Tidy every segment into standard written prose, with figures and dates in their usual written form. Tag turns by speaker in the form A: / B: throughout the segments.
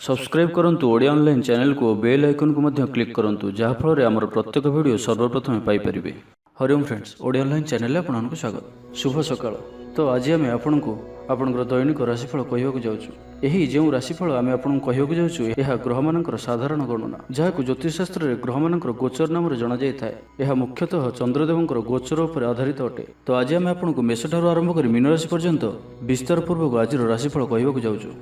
A: Subscribe करंतु Odia online channel को bell icon को मध्य क्लिक करंतु जहाँ फल आमर प्रत्येक वीडियो सर्वप्रथम Piper. Hariom friends, Odia online channel आपको स्वागत। शुभ सकाळ। तो आज आम आपको आपणकर दैनिक राशिफल कहवाक जाऊँ। यही जो राशिफल आम आपको कहवाक जाऊँ यह ग्रह मानकर साधारण गणना जहाँ ज्योतिषशास्त्र में ग्रह मानकर गोचर नाम जना जाए। यह मुख्यतः चंद्रदेवंकर गोचर उपर आधारित अटे। तो आज आम आपको मेष ठारू आरंभ कर मीन राशि पर्यंत विस्तार पूर्वक आज राशिफल कहवाक जाऊँ।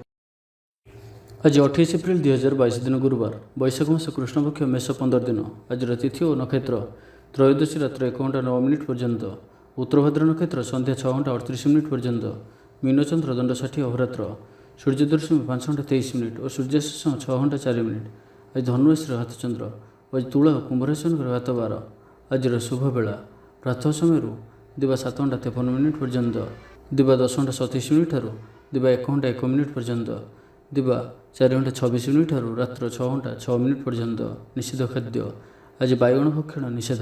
A: आज 28 एप्रिल 2022 दिन गुरुवार, वैशाख मास कृष्णपक्ष मेष 15 दिन। आज तिथि और नक्षत्र त्रयोदशी रात्र 1 घंटा 9 मिनिट पर्यंत, उत्तरभाद्र नक्षत्र संध्या 6 घंटा 38 मिनिट पर्यंत, मीनचंद्र दंड 60 अहोरात्र, सूर्यदर्शन 5 घंटा 23 मिनिट और सूर्यास्त 6 घंटा 4 मिनिट। आज धनुराशि हाथ चंद्र, आज तुला कुंभ राशि हाथ 12। आज शुभ बेला प्रातः समय दिवा 7 घंटा 53 मिनिट पर्यंत, दिवा 10 घंटा 37 मिनिट ठारू दिवा 1 घंटा 1 मिनिट पर्यंत, दिवा 4 घंटा 26 मिनिट ठारू रात्र 6 घंटा 6 मिनिट पर्यंत। निषिद्ध खाद्य आज बाइगण भक्षण निषेध।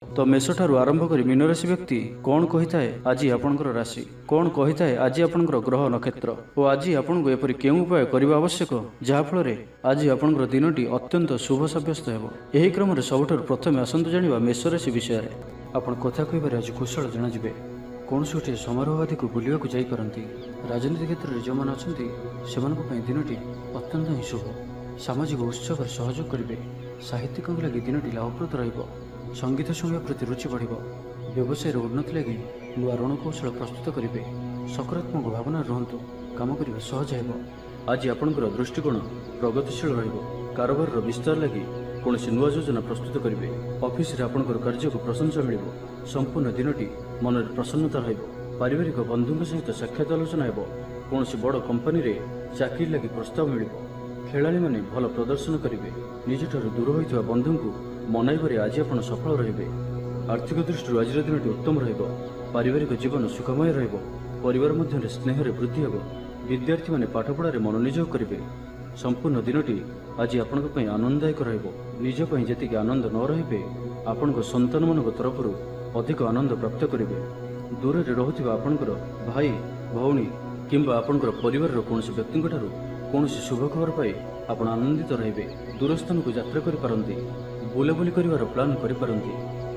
A: तो मेष ठारू आरंभ कर मीन राशि व्यक्ति कौन कही थाए आज आपणकर राशि, कौन कही थाए आज आपणकर ग्रह नक्षत्र और आज आपको एपरि केउं उपाय करबा आवश्यक जहाँ फल आज आपणकर दिनटी अत्यंत शुभ सब्यस्त हेबो। एही क्रम रे सबठारु प्रथमे आसंतु जानिबा मेष राशि विषय। आपण कथा कहिबारे आज कुशल जणाजिबे। कौन गोटे समारोह आदि को बुलवाक जापारती। राजनीति क्षेत्र में जो मैंने अच्छा दिनटी अत्यंत ही शुभ। सामाजिक उत्सव सहयोग करेंगे। साहित्यिकों लगी दिनटी लाभप्रद रहिबो। संगीत शुणा प्रति रुचि बढ़। व्यवसाय उन्नति लगी नुआ रणकौशल प्रस्तुत करेंगे। सकारात्मक भावना रुहतु, काम करने सहज हो। आज आपणकर दृष्टिकोण प्रगतिशील रहिबो। कारोबार विस्तार लगी कौन नुआ योजना प्रस्तुत करेंगे। ऑफिस रे आपणकर कार्य को प्रशंसा मिल। संपूर्ण दिनटी मन में प्रसन्नता रहिबो। पारिवारिक बंधुओं सहित साक्षात आलोचना हेबो। कौन बड़ कंपनी रे चाकरी लगी प्रस्ताव मिल। खेलाड़ी माने भल प्रदर्शन करेंगे। निजठार दूर होइथिबा बंधु को मनाइबारे आज आप सफल रहिबे। आर्थिक दृष्टि आज दिनटी उत्तम रहिबो। पारिवारिक जीवन सुखमय रहिबो। परिवार मध्य स्नेह वृद्धि हेबो। विद्यार्थी माने पाठपढ़ारे मनोनियोग करेंगे। संपूर्ण दिनटी आज आपण आनंददायक रहिबो। निज पई जेतिक आनंद न रहिबे आपण संतान मान तरफ अधिक आनंद प्राप्त करेंगे। दूर में रोथिबा आपणकर भाई भौणी किंबा आपणकर परिवार कौन व्यक्ति कौन शुभ खबर पाई आपण आनंदित रहिबे। दूरस्थान को यात्रा करि पारंती। बुलाबुली करिवार प्लान करि पारंती।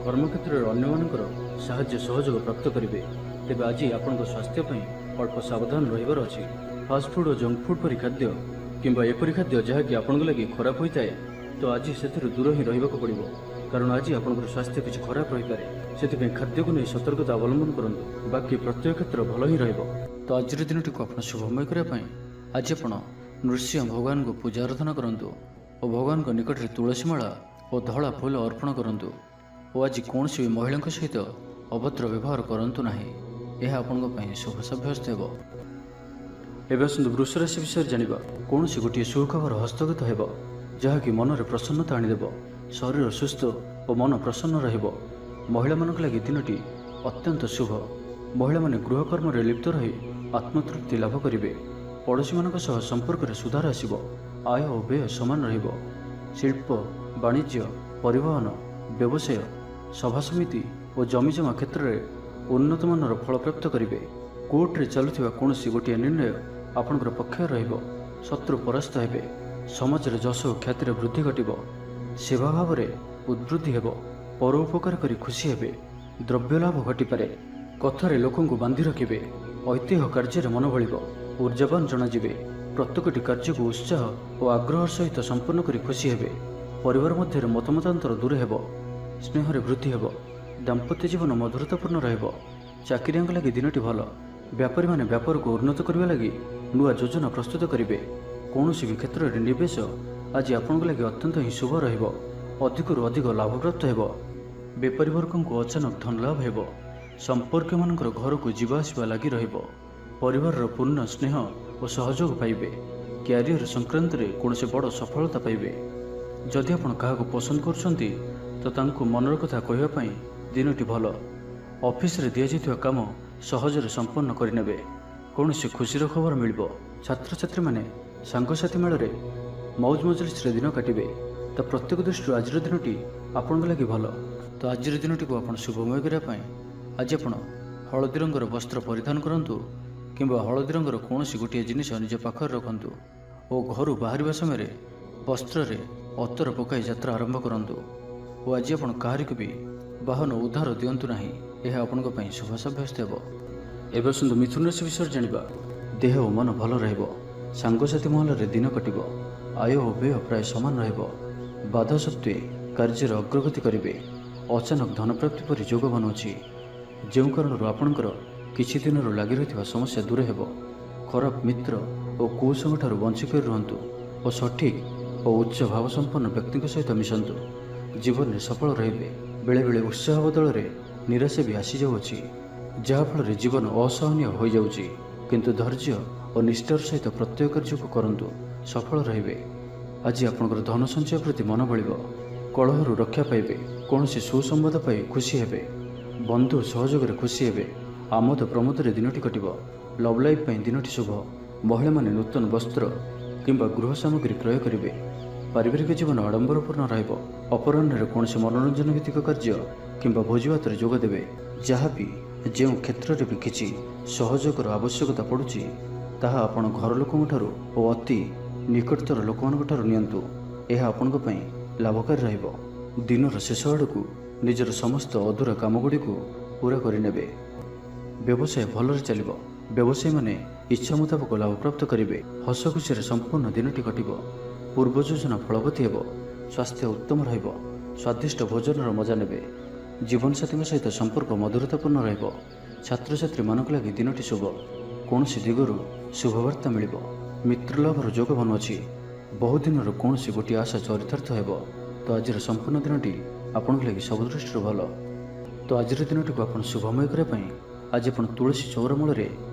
A: कर्मक्षेत्र में अन्य मानकर साहाय्य सहयोग प्राप्त करेंगे। तेबे आज आपण स्वास्थ्य पई अल्प सावधान रहिबार अछि। फास्टफुड और जंक फुड परि खाद्य किंबा एपरि खाद्य जहाँकि आपण लगी खराब होता है तो आज से दूर ही रहिबाक पड़िबो। कारण आज आपंकर स्वास्थ्य किसी खराब रही पारे। खाद्य को नहीं सतर्कता अवलंबन करूँ। बाकी प्रत्येक क्षेत्र भल ही रहिबो। तो आज दिनटी को आप शुभमय करने आज आप नृसिंह भगवान को पूजा आराधना करूँ और भगवान को निकट में तुलसी माला और धला फूल अर्पण करूँ। और आज कौन भी महिला सहित अभद्र व्यवहार करूँ ना। यह आपण शुभ सब्यस्त हो। एवं आसतु वृष राशि विषय जाना। कौन गोटे सुखबर हस्तगत हो जहाँकि मन में प्रसन्नता आनीदेव। शरीर सुस्थ और मन प्रसन्न रहिबो। महिला मानक लगी दिनटी अत्यंत शुभ। महिला माने गृहकर्म रे लिप्त रही आत्मतृप्ति लाभ करेंगे। पड़ोशी मानक सह संपर्क में सुधार आसिबो। आय और व्यय समान रहिबो। शिल्प वाणिज्य परिवहन व्यवसाय सभा समिति और जमीजमा क्षेत्र में उन्नत मानर फल प्राप्त करेंगे। कोर्ट रे चलुथिबा कौनसी गोटे निर्णय आपणकर पक्ष रहिबो। शत्रु परास्त हेबे। समाज रे जश और ख्यातिर वृद्धि घटिबो। सेवा भाव में उद्वृद्धि हेबो। परोपकार करी खुशी हेबे। द्रव्य लाभ घटिपारे। कथारे लोकों को बांधि रखिबे। ऐतिह्य कार्य मन भलिबो। ऊर्जावान जनाजिबे। प्रत्येकटी कार्य को उत्साह और आग्रह सहित संपन्न करी खुशी हेबे। परिवार मध्य मतमतांतर दूर हेबो। स्नेह वृद्धि हेबो। दाम्पत्य जीवन मधुरतापूर्ण रहिबो। चाकरियांक लगी दिनटी भल। व्यापारी माने व्यापार को उन्नत करने लगी नुआ योजना प्रस्तुत करेंगे। कौन भी क्षेत्र में निवेश आज आपण लगे अत्यंत ही शुभ रहिबो। अधिक अधिक लाभ प्राप्त हेबो। बेपारी वर्ग को अचानक धन लाभ हेबो। संपर्क मानकर घर को जीवा आसिबा लगी रहिबो। परिवार पूर्ण स्नेह और सहयोग पाइबे। क्यारियर संक्रांत रे कौन से बड़ सफलता पाइबे। जदि आपण काहाको पसंद करछंती तो तांको मनर कथा कहवा पई दिनटी भल। ऑफिस रे दिया जाइथिबा काम सहजरे संपन्न करिनेबे। कौन से खुशीर खबर मिलिबो। छात्र छात्री माने सांगसाथी मेल रे मौज मजलिस दिन काटे। तो प्रत्येक दृष्टि आज दिनटी आपण लगी भल। तो आज दिनटी को आप शुभमय करने आज आप हलदी रंगर वस्त्र परिधान करूँ कि हलदी रंगर कौन गोटे जिनिस निज पाखर रखु। ଓ ଘରୁ ବାହାରିବା ସମୟରେ ବସ୍ତ୍ରରେ ଅତର ପକାଇ ଯାତ୍ରା ଆରମ୍ଭ କରନ୍ତୁ। ଓ ଆଜି ଆପଣ କାହାରିକୁ ବି ବାହନ ଉଦ୍ଧାର ଦିଅନ୍ତୁ ନାହିଁ, ଏହା ଆପଣଙ୍କ ପାଇଁ ଶୁଭ ସାବ୍ୟସ୍ତ ହେବ। ଏବେ ଆସନ୍ତୁ ମିଥୁନ ରାଶି ବିଷୟରେ ଜାଣିବା। ଦେହ ଓ ମନ ଭଲ ରହିବ। ସାଙ୍ଗସାଥି ମହଲରେ ଦିନ କଟିବ। ଆୟ ଓ ବ୍ୟୟ ପ୍ରାୟ ସମାନ ରହିବ। ବାଧା ସତ୍ତ୍ୱେ କାର୍ଯ୍ୟରେ ଅଗ୍ରଗତି କରିବେ। ଅଚାନକ ଧନପ୍ରାପ୍ତି ପରି ଯୋଗ ବନୁଅଛି, ଯେଉଁ କାରଣରୁ ଆପଣଙ୍କର କିଛି ଦିନରୁ ଲାଗି ରହିଥିବା ସମସ୍ୟା ଦୂର ହେବ। ଖରାପ ମିତ୍ର ଓ କୁସଙ୍ଗଠାରୁ ବଞ୍ଚି କରି ରୁହନ୍ତୁ ଓ ସଠିକ୍ ଓ ଉଚ୍ଚ ଭାବସମ୍ପନ୍ନ ବ୍ୟକ୍ତିଙ୍କ ସହିତ ମିଶନ୍ତୁ। ଜୀବନରେ ସଫଳ ରହିବେ। ବେଳେବେଳେ ଉତ୍ସାହ ବଦଳରେ ନିରାଶା ବି ଆସିଯାଉଅଛି, ଯାହାଫଳରେ ଜୀବନ ଅସହନୀୟ ହୋଇଯାଉଛି। କିନ୍ତୁ ଧୈର୍ଯ୍ୟ ଓ ନିଷ୍ଠାର ସହିତ ପ୍ରତ୍ୟେକ କାର୍ଯ୍ୟକୁ କରନ୍ତୁ, ସଫଳ ରହିବେ। ଆଜି ଆପଣଙ୍କର ଧନ ସଞ୍ଚୟ ପ୍ରତି ମନ ବଳିବ। କଳହରୁ ରକ୍ଷା ପାଇବେ। କୌଣସି ସୁସମ୍ବାଦ ପାଇ ଖୁସି ହେବେ। ବନ୍ଧୁ ସହଯୋଗରେ ଖୁସି ହେବେ। ଆମୋଦ ପ୍ରମୋଦରେ ଦିନଟି କଟିବ। ଲଭ୍ ଲାଇଫ୍ ପାଇଁ ଦିନଟି ଶୁଭ। ମହିଳାମାନେ ନୂତନ ବସ୍ତ୍ର କିମ୍ବା ଗୃହ ସାମଗ୍ରୀ କ୍ରୟ କରିବେ। ପାରିବାରିକ ଜୀବନ ଆଡ଼ମ୍ବରପୂର୍ଣ୍ଣ ରହିବ। ଅପରାହ୍ନରେ କୌଣସି ମନୋରଞ୍ଜନ ଭିତ୍ତିକ କାର୍ଯ୍ୟ କିମ୍ବା ଭୋଜିଭାତରେ ଯୋଗ ଦେବେ। ଯାହା ବି ଯେଉଁ କ୍ଷେତ୍ରରେ ବି କିଛି ସହଯୋଗର ଆବଶ୍ୟକତା ପଡ଼ୁଛି, ତାହା ଆପଣ ଘର ଲୋକଙ୍କଠାରୁ ଓ ଅତି ନିକଟତର ଲୋକମାନଙ୍କଠାରୁ ନିଅନ୍ତୁ। ଏହା ଆପଣଙ୍କ ପାଇଁ ଲାଭକାରୀ ରହିବ। ଦିନର ଶେଷ ଆଡ଼କୁ ନିଜର ସମସ୍ତ ଅଧୁରା କାମଗୁଡ଼ିକୁ ପୂରା କରିନେବେ। ବ୍ୟବସାୟ ଭଲରେ ଚାଲିବ। ବ୍ୟବସାୟୀମାନେ ଇଚ୍ଛା ମୁତାବକ ଲାଭପ୍ରାପ୍ତ କରିବେ। ହସ ଖୁସିରେ ସମ୍ପୂର୍ଣ୍ଣ ଦିନଟି କଟିବ। ପୂର୍ବ ଯୋଜନା ଫଳବତୀ ହେବ। ସ୍ୱାସ୍ଥ୍ୟ ଉତ୍ତମ ରହିବ। ସ୍ୱାଦିଷ୍ଟ ଭୋଜନର ମଜା ନେବେ। ଜୀବନସାଥୀଙ୍କ ସହିତ ସମ୍ପର୍କ ମଧୁରତାପୂର୍ଣ୍ଣ ରହିବ। ଛାତ୍ରଛାତ୍ରୀମାନଙ୍କ ଲାଗି ଦିନଟି ଶୁଭ। କୌଣସି ଦିଗରୁ ଶୁଭବାର୍ତ୍ତା ମିଳିବ। ମିତ୍ରଲାଭର ଯୋଗ ବନୁଅଛି। ବହୁଦିନର କୌଣସି ଗୋଟିଏ ଆଶା ଚରିତାର୍ଥ ହେବ। ତ ଆଜିର ସମ୍ପୂର୍ଣ୍ଣ ଦିନଟି ଆପଣଙ୍କ ଲାଗି ସବୁ ଦୃଷ୍ଟିରୁ ଭଲ। ତ ଆଜିର ଦିନଟିକୁ ଆପଣ ଶୁଭମୟ କରିବା ପାଇଁ ଆଜି ଆପଣ ତୁଳସୀ ଚଉରା ମୂଳରେ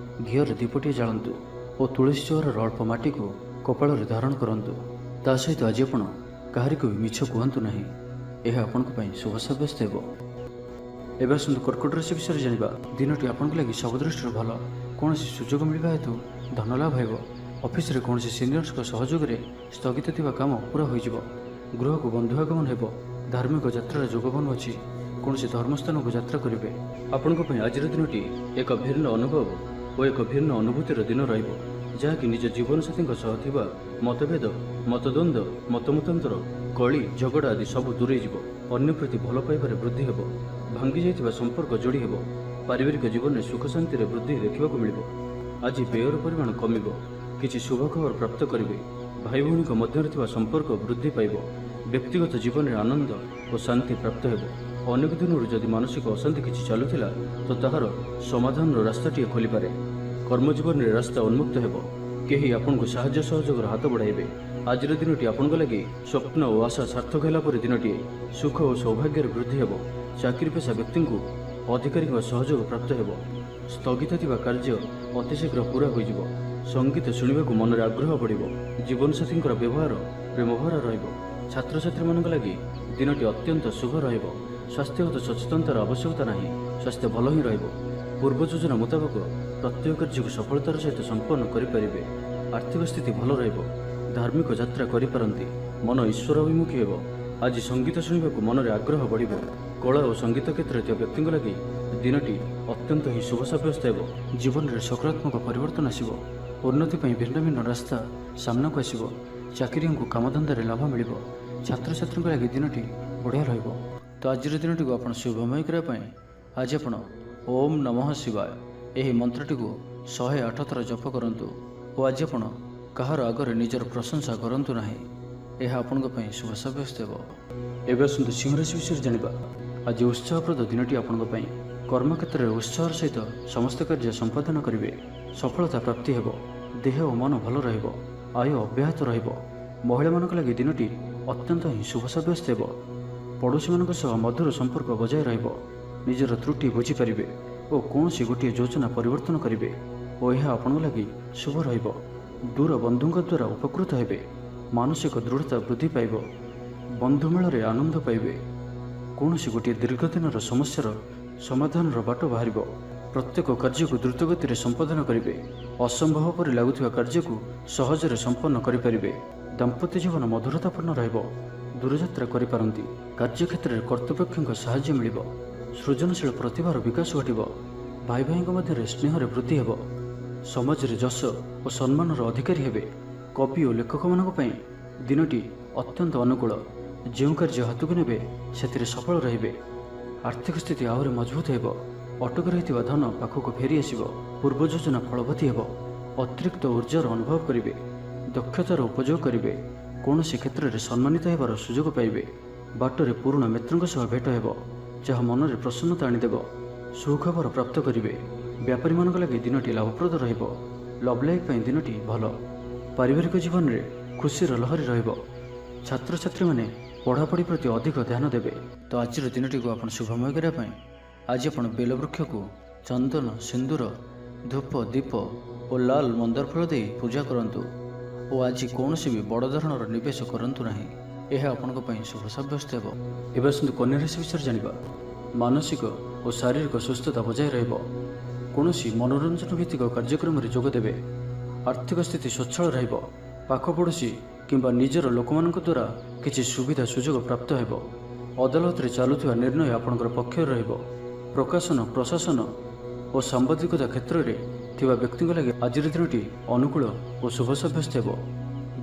A: ଘିଅର ଦୀପଟିଏ ଜାଳନ୍ତୁ ଓ ତୁଳସୀ ଚଉରାର ଅଳ୍ପ ମାଟିକୁ କପାଳରେ ଧାରଣ କରନ୍ତୁ। ତା ସହିତ ଆଜି ଆପଣ କାହାରିକୁ ବି ମିଛ କୁହନ୍ତୁ ନାହିଁ, ଏହା ଆପଣଙ୍କ ପାଇଁ ଶୁଭ ସାବ୍ୟସ୍ତ ହେବ। ଏବେ ଆସନ୍ତୁ କର୍କଟ ରାଶି ବିଷୟରେ ଜାଣିବା। ଦିନଟି ଆପଣଙ୍କ ଲାଗି ସବୁ ଦୃଷ୍ଟିରୁ ଭଲ। କୌଣସି ସୁଯୋଗ ମିଳିବା ହେତୁ ଧନ ଲାଭ ହେବ। ଅଫିସରେ କୌଣସି ସିନିୟର୍ସଙ୍କ ସହଯୋଗରେ ସ୍ଥଗିତ ଥିବା କାମ ପୁରା ହୋଇଯିବ। ଗୃହକୁ ବନ୍ଧୁ ଆଗମନ ହେବ। ଧାର୍ମିକ ଯାତ୍ରାର ଯୋଗ ବନୁଅଛି। କୌଣସି ଧର୍ମସ୍ଥାନକୁ ଯାତ୍ରା କରିବେ। ଆପଣଙ୍କ ପାଇଁ ଆଜିର ଦିନଟି ଏକ ଭିନ୍ନ ଅନୁଭବ ଓ ଏକ ଭିନ୍ନ ଅନୁଭୂତିର ଦିନ ରହିବ, ଯାହାକି ନିଜ ଜୀବନସାଥୀଙ୍କ ସହ ଥିବା ମତଭେଦ, ମତଦ୍ୱନ୍ଦ୍ୱ, ମତମତାନ୍ତର, କଳି ଝଗଡ଼ା ଆଦି ସବୁ ଦୂରେଇ ଯିବ। ଅନ୍ୟ ପ୍ରତି ଭଲ ପାଇବାରେ ବୃଦ୍ଧି ହେବ। ଭାଙ୍ଗି ଯାଇଥିବା ସମ୍ପର୍କ ଯୋଡ଼ି ହେବ। ପାରିବାରିକ ଜୀବନରେ ସୁଖ ଶାନ୍ତିରେ ବୃଦ୍ଧି ଦେଖିବାକୁ ମିଳିବ। ଆଜି ବ୍ୟୟର ପରିମାଣ କମିବ। କିଛି ଶୁଭ ଖବର ପ୍ରାପ୍ତ କରିବେ। ଭାଇ ଭଉଣୀଙ୍କ ମଧ୍ୟରେ ଥିବା ସମ୍ପର୍କ ବୃଦ୍ଧି ପାଇବ। ବ୍ୟକ୍ତିଗତ ଜୀବନରେ ଆନନ୍ଦ ଓ ଶାନ୍ତି ପ୍ରାପ୍ତ ହେବ। ଅନେକ ଦିନରୁ ଯଦି ମାନସିକ ଅଶାନ୍ତି କିଛି ଚାଲୁଥିଲା, ତ ତାହାର ସମାଧାନର ରାସ୍ତାଟିଏ ଖୋଲିପାରେ। କର୍ମଜୀବନରେ ରାସ୍ତା ଉନ୍ମୁକ୍ତ ହେବ। କେହି ଆପଣଙ୍କୁ ସାହାଯ୍ୟ ସହଯୋଗର ହାତ ବଢ଼ାଇବେ। ଆଜିର ଦିନଟି ଆପଣଙ୍କ ଲାଗି ସ୍ୱପ୍ନ ଓ ଆଶା ସାର୍ଥକ ହେଲା ପରି ଦିନଟିଏ। ସୁଖ ଓ ସୌଭାଗ୍ୟର ବୃଦ୍ଧି ହେବ। ଚାକିରି ପେଶା ବ୍ୟକ୍ତିଙ୍କୁ ଅଧିକାରୀଙ୍କ ସହଯୋଗ ପ୍ରାପ୍ତ ହେବ। ସ୍ଥଗିତ ଥିବା କାର୍ଯ୍ୟ ଅତି ଶୀଘ୍ର ପୂରା ହୋଇଯିବ। ସଙ୍ଗୀତ ଶୁଣିବାକୁ ମନରେ ଆଗ୍ରହ ବଢ଼ିବ। ଜୀବନସାଥୀଙ୍କର ବ୍ୟବହାର ପ୍ରେମଭରା ରହିବ। ଛାତ୍ରଛାତ୍ରୀମାନଙ୍କ ଲାଗି ଦିନଟି ଅତ୍ୟନ୍ତ ଶୁଭ ରହିବ। ସ୍ୱାସ୍ଥ୍ୟଗତ ସଚେତନତାର ଆବଶ୍ୟକତା ନାହିଁ। ସ୍ୱାସ୍ଥ୍ୟ ଭଲ ହିଁ ରହିବ। ପୂର୍ବ ଯୋଜନା ମୁତାବକ ପ୍ରତ୍ୟେକ କାର୍ଯ୍ୟକୁ ସଫଳତାର ସହିତ ସମ୍ପନ୍ନ କରିପାରିବେ। ଆର୍ଥିକ ସ୍ଥିତି ଭଲ ରହିବ। ଧାର୍ମିକ ଯାତ୍ରା କରିପାରନ୍ତି। ମନ ଈଶ୍ୱର ଅଭିମୁଖୀ ହେବ। ଆଜି ସଙ୍ଗୀତ ଶୁଣିବାକୁ ମନରେ ଆଗ୍ରହ ବଢ଼ିବ। କଳା ଓ ସଙ୍ଗୀତ କ୍ଷେତ୍ରରେ ଥିବା ବ୍ୟକ୍ତିଙ୍କ ଲାଗି ଦିନଟି ଅତ୍ୟନ୍ତ ହିଁ ଶୁଭ ସାବ୍ୟସ୍ତ ହେବ। ଜୀବନରେ ସକାରାତ୍ମକ ପରିବର୍ତ୍ତନ ଆସିବ। ଉନ୍ନତି ପାଇଁ ଭିନ୍ନ ଭିନ୍ନ ରାସ୍ତା ସାମ୍ନାକୁ ଆସିବ। ଚାକିରିଙ୍କୁ କାମଧନ୍ଦାରେ ଲାଭ ମିଳିବ। ଛାତ୍ରଛାତ୍ରୀଙ୍କ ଲାଗି ଦିନଟି ବଢ଼ିଆ ରହିବ। ତ ଆଜିର ଦିନଟିକୁ ଆପଣ ଶୁଭମୟ କରିବା ପାଇଁ ଆଜି ଆପଣ ଓମ୍ ନମଃ ଶିବାୟ ଏହି ମନ୍ତ୍ରଟିକୁ 108 ଥର ଜପ କରନ୍ତୁ ଓ ଆଜି ଆପଣ କାହାର ଆଗରେ ନିଜର ପ୍ରଶଂସା କରନ୍ତୁ ନାହିଁ, ଏହା ଆପଣଙ୍କ ପାଇଁ ଶୁଭ ସାବ୍ୟସ୍ତ ହେବ। ଏବେ ଆସନ୍ତୁ ସିଂହ ରାଶି ବିଷୟରେ ଜାଣିବା। ଆଜି ଉତ୍ସାହପ୍ରଦ ଦିନଟି ଆପଣଙ୍କ ପାଇଁ। କର୍ମକ୍ଷେତ୍ରରେ ଉତ୍ସାହର ସହିତ ସମସ୍ତ କାର୍ଯ୍ୟ ସମ୍ପାଦନ କରିବେ। ସଫଳତା ପ୍ରାପ୍ତି ହେବ। ଦେହ ଓ ମନ ଭଲ ରହିବ। ଆୟ ଅବ୍ୟାହତ ରହିବ। ମହିଳାମାନଙ୍କ ଲାଗି ଦିନଟି ଅତ୍ୟନ୍ତ ହିଁ ଶୁଭ ସାବ୍ୟସ୍ତ ହେବ। ପଡ଼ୋଶୀମାନଙ୍କ ସହ ମଧୁର ସମ୍ପର୍କ ବଜାୟ ରହିବ। ନିଜର ତ୍ରୁଟି ବୁଝିପାରିବେ ଓ କୌଣସି ଗୋଟିଏ ଯୋଜନା ପରିବର୍ତ୍ତନ କରିବେ ଓ ଏହା ଆପଣଙ୍କ ଲାଗି ଶୁଭ ରହିବ। ଦୂର ବନ୍ଧୁଙ୍କ ଦ୍ୱାରା ଉପକୃତ ହେବେ। ମାନସିକ ଦୃଢ଼ତା ବୃଦ୍ଧି ପାଇବ। ବନ୍ଧୁମେଳରେ ଆନନ୍ଦ ପାଇବେ। କୌଣସି ଗୋଟିଏ ଦୀର୍ଘଦିନର ସମସ୍ୟାର ସମାଧାନର ବାଟ ବାହାରିବ। ପ୍ରତ୍ୟେକ କାର୍ଯ୍ୟକୁ ଦ୍ରୁତଗତିରେ ସମ୍ପାଦନ କରିବେ। ଅସମ୍ଭବ ପରି ଲାଗୁଥିବା କାର୍ଯ୍ୟକୁ ସହଜରେ ସମ୍ପନ୍ନ କରିପାରିବେ। ଦାମ୍ପତ୍ୟ ଜୀବନ ମଧୁରତାପୂର୍ଣ୍ଣ ରହିବ। ଦୂରଯାତ୍ରା କରିପାରନ୍ତି। କାର୍ଯ୍ୟକ୍ଷେତ୍ରରେ କର୍ତ୍ତୃପକ୍ଷଙ୍କ ସାହାଯ୍ୟ ମିଳିବ। ସୃଜନଶୀଳ ପ୍ରତିଭାର ବିକାଶ ଘଟିବ। ଭାଇ ଭାଇଙ୍କ ମଧ୍ୟରେ ସ୍ନେହରେ ବୃଦ୍ଧି ହେବ। ସମାଜରେ ଯଶ ଓ ସମ୍ମାନର ଅଧିକାରୀ ହେବେ। कवि और लेखकମାନଙ୍କ ପାଇଁ ଦିନଟି ଅତ୍ୟନ୍ତ ଅନୁକୂଳ। ଯେଉଁ କାର୍ଯ୍ୟ ହାତକୁ ନେବେ ସେଥିରେ ସଫଳ ରହିବେ। ଆର୍ଥିକ ସ୍ଥିତି ଆହୁରି ମଜବୁତ ହେବ। ଅଟକି ରହିଥିବା ଧନ ପାଖକୁ ଫେରି ଆସିବ। ପୂର୍ବ ଯୋଜନା ଫଳବତୀ ହେବ। ଅତିରିକ୍ତ ଉର୍ଜାର ଅନୁଭବ କରିବେ। ଦକ୍ଷତାର ଉପଯୋଗ କରିବେ। କୌଣସି କ୍ଷେତ୍ରରେ ସମ୍ମାନିତ ହେବାର ସୁଯୋଗ ପାଇବେ। ବାଟରେ ପୁରୁଣା ମିତ୍ରଙ୍କ ସହ ଭେଟ ହେବ, ଯାହା ମନରେ ପ୍ରସନ୍ନତା ଆଣିଦେବ। ସୁଖବର ପ୍ରାପ୍ତ କରିବେ। ବ୍ୟାପାରୀମାନଙ୍କ ଲାଗି ଦିନଟି ଲାଭପ୍ରଦ ରହିବ। ଲଭ୍ ଲାଇଫ୍ ପାଇଁ ଦିନଟି ଭଲ। ପାରିବାରିକ ଜୀବନରେ ଖୁସିର ଲହରୀ ରହିବ। ଛାତ୍ରଛାତ୍ରୀମାନେ ପଢ଼ାପଢ଼ି ପ୍ରତି ଅଧିକ ଧ୍ୟାନ ଦେବେ। ତ ଆଜିର ଦିନଟିକୁ ଆପଣ ଶୁଭମୟ କରିବା ପାଇଁ ଆଜି ଆପଣ ବେଲବୃକ୍ଷକୁ ଚନ୍ଦନ, ସିନ୍ଦୁର, ଧୂପ, ଦୀପ ଓ ଲାଲ ମନ୍ଦାର ଫୁଲ ଦେଇ ପୂଜା କରନ୍ତୁ। ଓ ଆଜି କୌଣସି ବି ବଡ଼ ଧରଣର ନିବେଶ କରନ୍ତୁ ନାହିଁ। ଏହା ଆପଣଙ୍କ ପାଇଁ ଶୁଭ ସାବ୍ୟସ୍ତ ହେବ। ଏବେ ଆସନ୍ତୁ କନ୍ୟା ରାଶି ବିଷୟରେ ଜାଣିବା। ମାନସିକ ଓ ଶାରୀରିକ ସୁସ୍ଥତା ବଜାୟ ରହିବ। କୌଣସି ମନୋରଞ୍ଜନ ଭିତ୍ତିକ କାର୍ଯ୍ୟକ୍ରମରେ ଯୋଗ ଦେବେ। ଆର୍ଥିକ ସ୍ଥିତି ସ୍ୱଚ୍ଛଳ ରହିବ। ପାଖ ପଡ଼ୋଶୀ କିମ୍ବା ନିଜର ଲୋକମାନଙ୍କ ଦ୍ୱାରା କିଛି ସୁବିଧା ସୁଯୋଗ ପ୍ରାପ୍ତ ହେବ। ଅଦାଲତରେ ଚାଲୁଥିବା ନିର୍ଣ୍ଣୟ ଆପଣଙ୍କର ପକ୍ଷରେ ରହିବ। ପ୍ରକାଶନ, ପ୍ରଶାସନ ଓ ସାମ୍ବାଦିକତା କ୍ଷେତ୍ରରେ ଥିବା ବ୍ୟକ୍ତିଙ୍କ ଲାଗି ଆଜିର ଦିନଟି ଅନୁକୂଳ ଓ ଶୁଭ ସାବ୍ୟସ୍ତ ହେବ।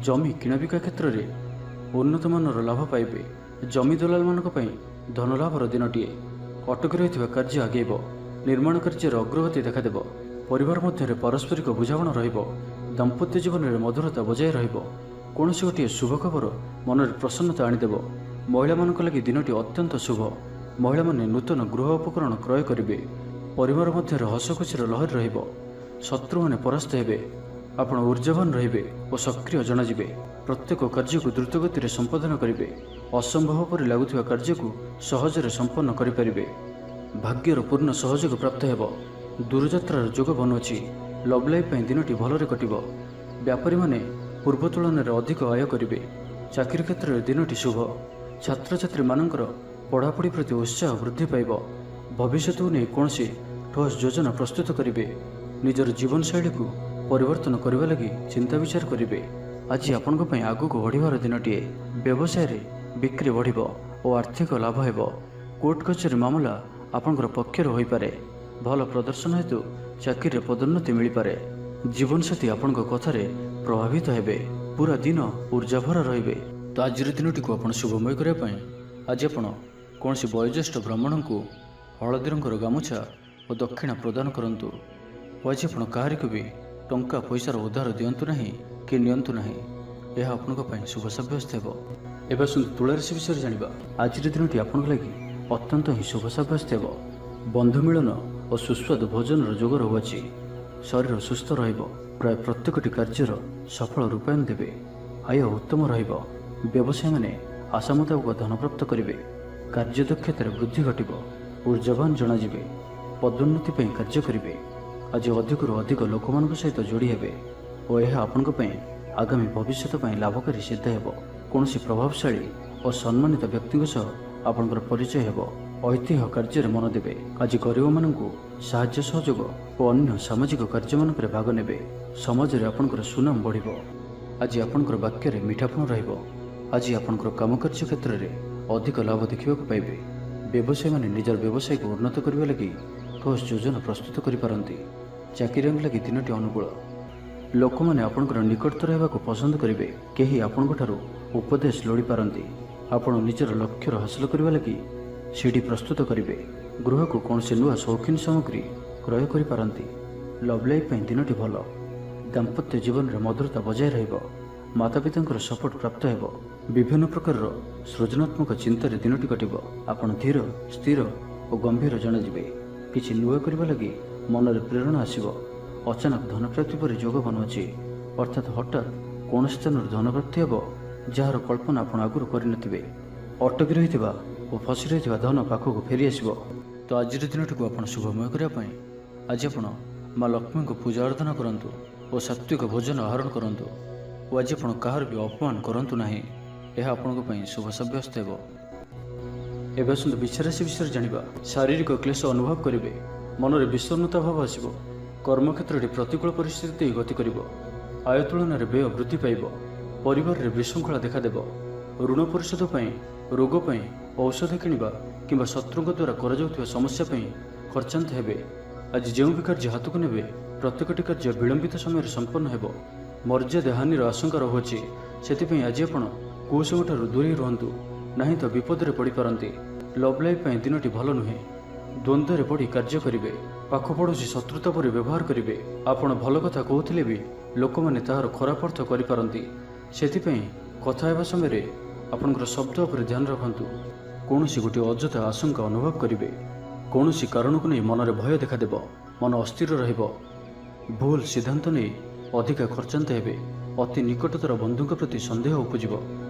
A: ଜମି କିଣାବିକା କ୍ଷେତ୍ରରେ ଉନ୍ନତମାନର ଲାଭ ପାଇବେ। ଜମି ଦଲାଲମାନଙ୍କ ପାଇଁ ଧନଲାଭର ଦିନଟିଏ। ଅଟକି ରହିଥିବା କାର୍ଯ୍ୟ ଆଗେଇବ। ନିର୍ମାଣ କାର୍ଯ୍ୟର ଅଗ୍ରଗତି ଦେଖାଦେବ। ପରିବାର ମଧ୍ୟରେ ପାରସ୍ପରିକ ବୁଝାମଣା ରହିବ। ଦାମ୍ପତ୍ୟ ଜୀବନରେ ମଧୁରତା ବଜାୟ ରହିବ। କୌଣସି ଗୋଟିଏ ଶୁଭ ଖବର ମନରେ ପ୍ରସନ୍ନତା ଆଣିଦେବ। ମହିଳାମାନଙ୍କ ଲାଗି ଦିନଟି ଅତ୍ୟନ୍ତ ଶୁଭ। ମହିଳାମାନେ ନୂତନ ଗୃହ ଉପକରଣ କ୍ରୟ କରିବେ। ପରିବାର ମଧ୍ୟରେ ହସଖୁସିର ଲହରୀ ରହିବ। ଶତ୍ରୁମାନେ ପରାସ୍ତ ହେବେ। ଆପଣ ଊର୍ଜାବାନ ରହିବେ ଓ ସକ୍ରିୟ ଜଣାଯିବେ। ପ୍ରତ୍ୟେକ କାର୍ଯ୍ୟକୁ ଦ୍ରୁତଗତିରେ ସମ୍ପାଦନ କରିବେ। ଅସମ୍ଭବ ପରି ଲାଗୁଥିବା କାର୍ଯ୍ୟକୁ ସହଜରେ ସମ୍ପନ୍ନ କରିପାରିବେ। ଭାଗ୍ୟର ପୂର୍ଣ୍ଣ ସହଯୋଗ ପ୍ରାପ୍ତ ହେବ। ଦୂରଯାତ୍ରାର ଯୋଗ ବନୁଅଛି। ଲଭ୍ ଲାଇଫ୍ ପାଇଁ ଦିନଟି ଭଲରେ କଟିବ। ବ୍ୟାପାରୀମାନେ ପୂର୍ବ ତୁଳନାରେ ଅଧିକ ଆୟ କରିବେ। ଚାକିରି କ୍ଷେତ୍ରରେ ଦିନଟି ଶୁଭ। ଛାତ୍ରଛାତ୍ରୀମାନଙ୍କର ପଢ଼ାପଢ଼ି ପ୍ରତି ଉତ୍ସାହ ବୃଦ୍ଧି ପାଇବ। ଭବିଷ୍ୟତକୁ ନେଇ କୌଣସି ଠୋସ୍ ଯୋଜନା ପ୍ରସ୍ତୁତ କରିବେ। ନିଜର ଜୀବନଶୈଳୀକୁ ପରିବର୍ତ୍ତନ କରିବା ଲାଗି ଚିନ୍ତା ବିଚାର କରିବେ। ଆଜି ଆପଣଙ୍କ ପାଇଁ ଆଗକୁ ବଢ଼ିବାର ଦିନଟିଏ। ବ୍ୟବସାୟରେ ବିକ୍ରି ବଢ଼ିବ ଓ ଆର୍ଥିକ ଲାଭ ହେବ। କୋର୍ଟ କଚେରୀ ମାମଲା ଆପଣଙ୍କର ପକ୍ଷରେ ହୋଇପାରେ। ଭଲ ପ୍ରଦର୍ଶନ ହେତୁ ଚାକିରିରେ ପଦୋନ୍ନତି ମିଳିପାରେ। ଜୀବନସାଥୀ ଆପଣଙ୍କ କଥାରେ ପ୍ରଭାବିତ ହେବେ। ପୁରା ଦିନ ଉର୍ଜାଭରା ରହିବେ। ତ ଆଜିର ଦିନଟିକୁ ଆପଣ ଶୁଭମୟ କରିବା ପାଇଁ ଆଜି ଆପଣ କୌଣସି ବୟୋଜ୍ୟେଷ୍ଠ ବ୍ରାହ୍ମଣଙ୍କୁ ହଳଦୀ ରଙ୍ଗର ଗାମୁଛା ଓ ଦକ୍ଷିଣା ପ୍ରଦାନ କରନ୍ତୁ। ଓ ଆଜି ଆପଣ କାହାରିକୁ ବି ଟଙ୍କା ପଇସାର ଉଦ୍ଧାର ଦିଅନ୍ତୁ ନାହିଁ କି ନିଅନ୍ତୁ ନାହିଁ। ଏହା ଆପଣଙ୍କ ପାଇଁ ଶୁଭ ସାବ୍ୟସ୍ତ ହେବ। ଏବେ ଆସନ୍ତୁ ତୁଳା ରାଶି ବିଷୟରେ ଜାଣିବା। ଆଜିର ଦିନଟି ଆପଣଙ୍କ ଲାଗି ଅତ୍ୟନ୍ତ ହିଁ ଶୁଭ ସାବ୍ୟସ୍ତ ହେବ। ବନ୍ଧୁ ମିଳନ ଓ ସୁସ୍ୱାଦୁ ଭୋଜନର ଯୋଗ ରହୁଅଛି। ଶରୀର ସୁସ୍ଥ ରହିବ। ପ୍ରାୟ ପ୍ରତ୍ୟେକଟି କାର୍ଯ୍ୟର ସଫଳ ରୂପାୟନ ଦେବେ। ଆୟ ଉତ୍ତମ ରହିବ। ବ୍ୟବସାୟୀମାନେ ଆଶା ମୁତାବକ ଧନ ପ୍ରାପ୍ତ କରିବେ। କାର୍ଯ୍ୟଦକ୍ଷତାରେ ବୃଦ୍ଧି ଘଟିବ। ଊର୍ଜାବାନ ଜଣାଯିବେ। ପଦୋନ୍ନତି ପାଇଁ କାର୍ଯ୍ୟ କରିବେ। ଆଜି ଅଧିକରୁ ଅଧିକ ଲୋକମାନଙ୍କ ସହିତ ଯୋଡ଼ି ହେବେ ଓ ଏହା ଆପଣଙ୍କ ପାଇଁ ଆଗାମୀ ଭବିଷ୍ୟତ ପାଇଁ ଲାଭକାରୀ ସିଦ୍ଧ ହେବ। କୌଣସି ପ୍ରଭାବଶାଳୀ ଓ ସମ୍ମାନିତ ବ୍ୟକ୍ତିଙ୍କ ସହ ଆପଣଙ୍କର ପରିଚୟ ହେବ। ଐତିହ୍ୟ କାର୍ଯ୍ୟରେ ମନ ଦେବେ। ଆଜି ଗରିବମାନଙ୍କୁ ସାହାଯ୍ୟ ସହଯୋଗ ଓ ଅନ୍ୟ ସାମାଜିକ କାର୍ଯ୍ୟମାନଙ୍କରେ ଭାଗ ନେବେ। ସମାଜରେ ଆପଣଙ୍କର ସୁନାମ ବଢ଼ିବ। ଆଜି ଆପଣଙ୍କର ବାକ୍ୟରେ ମିଠାପଣ ରହିବ। ଆଜି ଆପଣଙ୍କର କାମକାର୍ଯ୍ୟ କ୍ଷେତ୍ରରେ ଅଧିକ ଲାଭ ଦେଖିବାକୁ ପାଇବେ। ବ୍ୟବସାୟୀମାନେ ନିଜର ବ୍ୟବସାୟକୁ ଉନ୍ନତ କରିବା ଲାଗି ଠୋସ୍ ଯୋଜନା ପ୍ରସ୍ତୁତ କରିପାରନ୍ତି। ଚାକିରିଆଙ୍କ ଲାଗି ଦିନଟି ଅନୁକୂଳ। ଲୋକମାନେ ଆପଣଙ୍କର ନିକଟତର ହେବାକୁ ପସନ୍ଦ କରିବେ। କେହି ଆପଣଙ୍କଠାରୁ ଉପଦେଶ ଲୋଡ଼ିପାରନ୍ତି। ଆପଣ ନିଜର ଲକ୍ଷ୍ୟର ହାସଲ କରିବା ଲାଗି ସିଡ଼ି ପ୍ରସ୍ତୁତ କରିବେ। ଗୃହକୁ କୌଣସି ନୂଆ ସୌଖିନ ସାମଗ୍ରୀ କ୍ରୟ କରିପାରନ୍ତି। ଲଭ୍ ଲାଇଫ୍ ପାଇଁ ଦିନଟି ଭଲ। ଦାମ୍ପତ୍ୟ ଜୀବନରେ ମଧୁରତା ବଜାୟ ରହିବ। ମାତାପିତାଙ୍କର ସପୋର୍ଟ ପ୍ରାପ୍ତ ହେବ। ବିଭିନ୍ନ ପ୍ରକାରର ସୃଜନାତ୍ମକ ଚିନ୍ତାରେ ଦିନଟି କଟିବ। ଆପଣ ଧୀର, ସ୍ଥିର ଓ ଗମ୍ଭୀର ଜଣାଯିବେ। କିଛି ନୂଆ କରିବା ଲାଗି ମନରେ ପ୍ରେରଣା ଆସିବ। ଅଚାନକ ଧନପ୍ରାପ୍ତି ପରି ଯୋଗ ବନୁଅଛି। ଅର୍ଥାତ୍ ହଠାତ୍ କୌଣସି ସ୍ଥାନରୁ ଧନପ୍ରାପ୍ତି ହେବ ଯାହାର କଳ୍ପନା ଆପଣ ଆଗରୁ କରିନଥିବେ। ଅଟକି ରହିଥିବା ଓ ଫସି ରହିଥିବା ଧନ ପାଖକୁ ଫେରି ଆସିବ। ତ ଆଜିର ଦିନଟିକୁ ଆପଣ ଶୁଭମୟ କରିବା ପାଇଁ ଆଜି ଆପଣ ମା ଲକ୍ଷ୍ମୀଙ୍କୁ ପୂଜା ଆରାଧନା କରନ୍ତୁ ଓ ସାତ୍ୱିକ ଭୋଜନ ଆହରଣ କରନ୍ତୁ। ଓ ଆଜି ଆପଣ କାହାର ବି ଅପମାନ କରନ୍ତୁ ନାହିଁ। ଏହା ଆପଣଙ୍କ ପାଇଁ ଶୁଭ ସାବ୍ୟସ୍ତ ହେବ। ଏବେ ଆସନ୍ତୁ ବିଛା ରାଶି ବିଷୟରେ ଜାଣିବା। ଶାରୀରିକ କ୍ଲେଶ ଅନୁଭବ କରିବେ। ମନରେ ବିଷର୍ଣ୍ଣତା ଭାବ ଆସିବ। କର୍ମକ୍ଷେତ୍ରଟି ପ୍ରତିକୂଳ ପରିସ୍ଥିତି ଦେଇ ଗତି କରିବ। ଆୟ ତୁଳନାରେ ବ୍ୟୟ ବୃଦ୍ଧି ପାଇବ। ପରିବାରରେ ବିଶୃଙ୍ଖଳା ଦେଖାଦେବ। ଋଣ ପରିଶୋଧ ପାଇଁ, ରୋଗ ପାଇଁ ଔଷଧ କିଣିବା କିମ୍ବା ଶତ୍ରୁଙ୍କ ଦ୍ୱାରା କରାଯାଉଥିବା ସମସ୍ୟା ପାଇଁ ଖର୍ଚ୍ଚାନ୍ତ ହେବେ। ଆଜି ଯେଉଁ ବି କାର୍ଯ୍ୟ ହାତକୁ ନେବେ ପ୍ରତ୍ୟେକଟି କାର୍ଯ୍ୟ ବିଳମ୍ବିତ ସମୟରେ ସମ୍ପନ୍ନ ହେବ। ମର୍ଯ୍ୟାଦା ହାନିର ଆଶଙ୍କା ରହୁଅଛି। ସେଥିପାଇଁ ଆଜି ଆପଣ କୁସଙ୍ଗଠାରୁ ଦୂରେଇ ରୁହନ୍ତୁ, ନାହିଁ ତ ବିପଦରେ ପଡ଼ିପାରନ୍ତି। ଲଭ୍ ଲାଇଫ୍ ପାଇଁ ଦିନଟି ଭଲ ନୁହେଁ। ଦ୍ୱନ୍ଦ୍ୱରେ ପଡ଼ି କାର୍ଯ୍ୟ କରିବେ। ପାଖ ପଡ଼ୋଶୀ ଶତ୍ରୁତା ପରି ବ୍ୟବହାର କରିବେ। ଆପଣ ଭଲ କଥା କହୁଥିଲେ ବି ଲୋକମାନେ ତାହାର ଖରାପ ଅର୍ଥ କରିପାରନ୍ତି। ସେଥିପାଇଁ କଥା ହେବା ସମୟରେ ଆପଣଙ୍କର ଶବ୍ଦ ଉପରେ ଧ୍ୟାନ ରଖନ୍ତୁ। କୌଣସି ଗୋଟିଏ ଅଯଥା ଆଶଙ୍କା ଅନୁଭବ କରିବେ। କୌଣସି କାରଣକୁ ନେଇ ମନରେ ଭୟ ଦେଖାଦେବ। ମନ ଅସ୍ଥିର ରହିବ। ଭୁଲ ସିଦ୍ଧାନ୍ତ ନେଇ ଅଧିକା ଖର୍ଚ୍ଚାନ୍ତ ହେବେ। ଅତି ନିକଟତର ବନ୍ଧୁଙ୍କ ପ୍ରତି ସନ୍ଦେହ ଉପୁଜିବ।